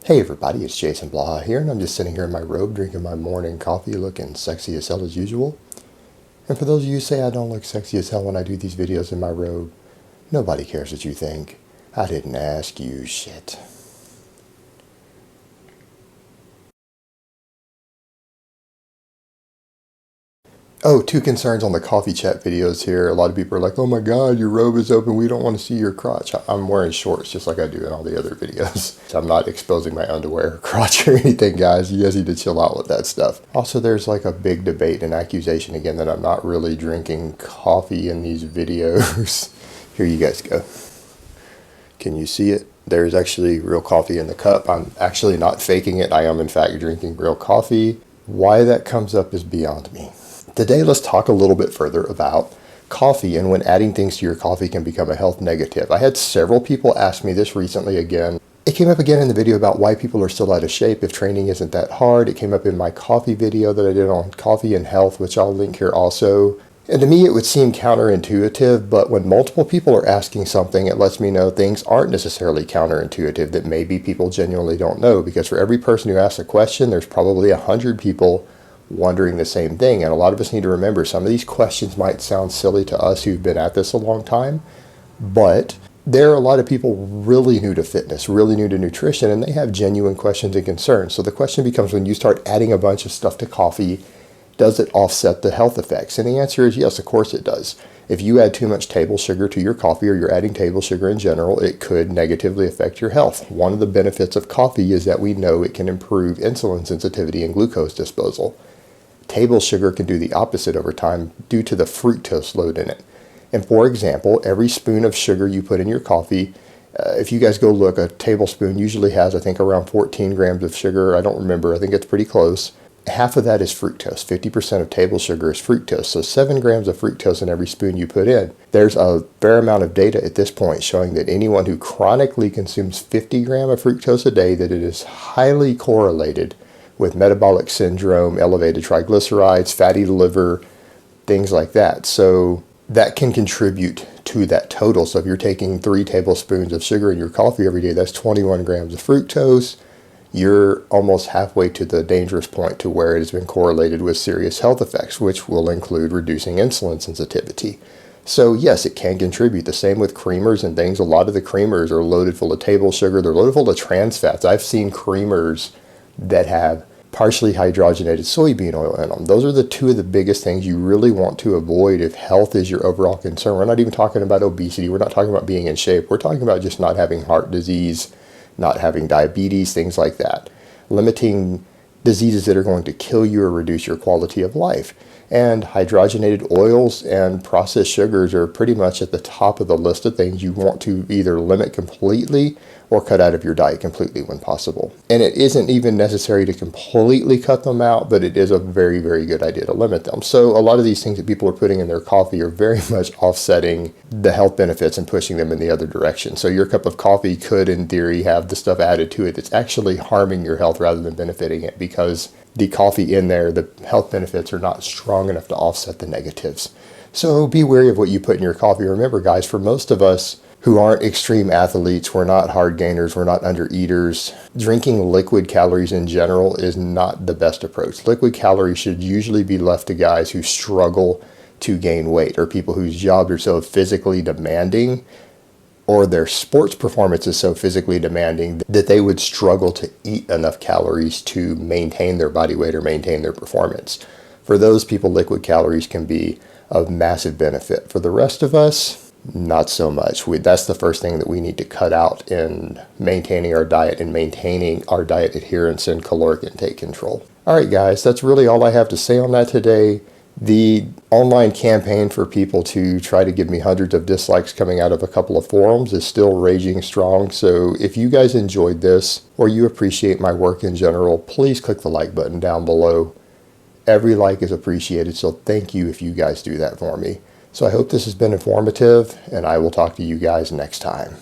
Hey everybody, it's Jason Blaha here, and I'm just sitting here in my robe drinking my morning coffee looking sexy as hell as usual. And for those of you who say I don't look sexy as hell when I do these videos in my robe, nobody cares what you think. I didn't ask you shit. Oh, two concerns on the coffee chat videos here. A lot of people are like, oh my god, your robe is open, we don't want to see your crotch. I'm wearing shorts just like I do in all the other videos. So I'm not exposing my underwear or crotch or anything, guys. You guys need to chill out with that stuff. Also, there's like a big debate and accusation again that I'm not really drinking coffee in these videos. Here you guys go. Can you see it? There's actually real coffee in the cup. I'm actually not faking it. I am in fact drinking real coffee. Why that comes up is beyond me. Today, let's talk a little bit further about coffee and when adding things to your coffee can become a health negative. I had several people ask me this recently again. It came up again in the video about why people are still out of shape if training isn't that hard. It came up in my coffee video that I did on coffee and health, which I'll link here also. And to me, it would seem counterintuitive, but when multiple people are asking something, it lets me know things aren't necessarily counterintuitive, that maybe people genuinely don't know, because for every person who asks a question, there's probably 100 people wondering the same thing. And a lot of us need to remember some of these questions might sound silly to us who've been at this a long time, but there are a lot of people really new to fitness, really new to nutrition, and they have genuine questions and concerns. So the question becomes, when you start adding a bunch of stuff to coffee, does it offset the health effects? And the answer is yes, of course it does. If you add too much table sugar to your coffee, or you're adding table sugar in general, it could negatively affect your health. One of the benefits of coffee is that we know it can improve insulin sensitivity and glucose disposal. Table sugar can do the opposite over time due to the fructose load in it. And for example, every spoon of sugar you put in your coffee, if you guys go look, a tablespoon usually has, I think, around 14 grams of sugar. I don't remember. I think it's pretty close. Half of that is fructose. 50% of table sugar is fructose. So 7 grams of fructose in every spoon you put in. There's a fair amount of data at this point showing that anyone who chronically consumes 50 grams of fructose a day, that it is highly correlated with metabolic syndrome, elevated triglycerides, fatty liver, things like that. So that can contribute to that total. So if you're taking 3 tablespoons of sugar in your coffee every day, that's 21 grams of fructose. You're almost halfway to the dangerous point to where it has been correlated with serious health effects, which will include reducing insulin sensitivity. So yes, it can contribute. The same with creamers and things. A lot of the creamers are loaded full of table sugar. They're loaded full of trans fats. I've seen creamers that have partially hydrogenated soybean oil in them. Those are the two of the biggest things you really want to avoid if health is your overall concern. We're not even talking about obesity. We're not talking about being in shape. We're talking about just not having heart disease, not having diabetes, things like that. Limiting diseases that are going to kill you or reduce your quality of life. And hydrogenated oils and processed sugars are pretty much at the top of the list of things you want to either limit completely or cut out of your diet completely when possible. And it isn't even necessary to completely cut them out, but it is a very, very good idea to limit them. So a lot of these things that people are putting in their coffee are very much offsetting the health benefits and pushing them in the other direction. So your cup of coffee could, in theory, have the stuff added to it that's actually harming your health rather than benefiting it, because the coffee in there, the health benefits are not strong enough to offset the negatives. So be wary of what you put in your coffee. Remember, guys, for most of us who aren't extreme athletes, we're not hard gainers, we're not undereaters, drinking liquid calories in general is not the best approach. Liquid calories should usually be left to guys who struggle to gain weight, or people whose jobs are so physically demanding, or their sports performance is so physically demanding that they would struggle to eat enough calories to maintain their body weight or maintain their performance. For those people, liquid calories can be of massive benefit. For the rest of us, not so much. That's the first thing that we need to cut out in maintaining our diet and maintaining our diet adherence and caloric intake control. All right, guys, that's really all I have to say on that today. The online campaign for people to try to give me hundreds of dislikes coming out of a couple of forums is still raging strong. So if you guys enjoyed this or you appreciate my work in general, please click the like button down below. Every like is appreciated, so thank you if you guys do that for me. So I hope this has been informative, and I will talk to you guys next time.